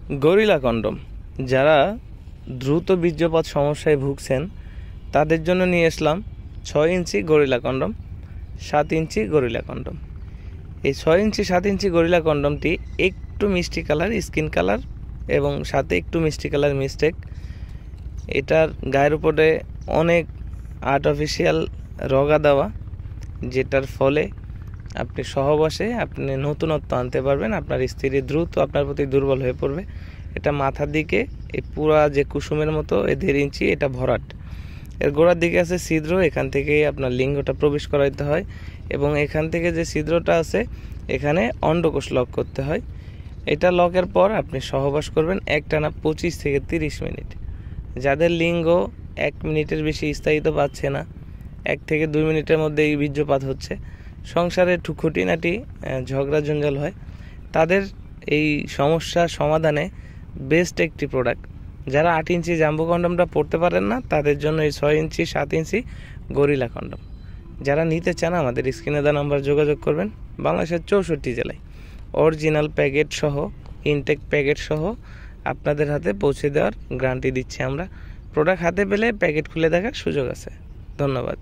Gorilla condom যারা দ্রুত বীর্যপাত সমস্যায় ভুগছেন তাদের জন্য নিয়ে আসলাম 6 ইঞ্চি গরিলা কন্ডম, 7 ইঞ্চি গরিলা কন্ডম। এই 6 ইঞ্চি 7 ইঞ্চি গরিলা কন্ডমটি একটু মিষ্টি কালার, স্কিন কালার এবং সাথে একটু মিষ্টি কালার মিস্টেক। এটার গায়ের উপরে অনেক আর্টিফিশিয়াল রগা দেওয়া, যেটার ফলে আপনি সহবাসে আপনি নতুনত্ব আনতে পারবেন। আপনার স্ত্রী দ্রুত আপনার প্রতি দুর্বল হয়ে পড়বে। এটা মাথার দিকে এই পুরা যে কুসুমের মতো 1.5 ইঞ্চি, এটা ভরাট। এর গোড়ার দিকে আছে ছিদ্র, এখান থেকে আপনার লিঙ্গটা প্রবেশ করাইতে হয় এবং এখান থেকে যে ছিদ্রটা আছে এখানে অন্ডকোষ লক করতে হয়। এটা লকের পর আপনি সহবাস করবেন একটানা 25 থেকে 30 মিনিট। যাদের লিঙ্গ 1 মিনিটের বেশি স্থায়িত্ব পাচ্ছে না, 1 থেকে 2 মিনিটের মধ্যেই বীর্যপাত হচ্ছে, সংসারে খুঁটিনাটি ঝগড়া জঞ্জাল হয়, তাদের এই সমস্যা সমাধানে বেস্ট একটি প্রোডাক্ট। যারা 8 ইঞ্চি জাম্বো কন্ডমটা পড়তে পারেন না তাদের জন্য এই 6 ইঞ্চি 7 ইঞ্চি গরিলা কন্ডম। যারা নিতে চান আমাদের স্ক্রিনে দেওয়া নাম্বার যোগাযোগ করবেন। বাংলাদেশের 64 জেলায় অরিজিনাল প্যাকেট সহ, ইনটেক প্যাকেট সহ আপনাদের হাতে পৌঁছে দেওয়ার গ্যারান্টি দিচ্ছি আমরা। প্রোডাক্ট হাতে পেলে প্যাকেট খুলে দেখার সুযোগ আছে। ধন্যবাদ।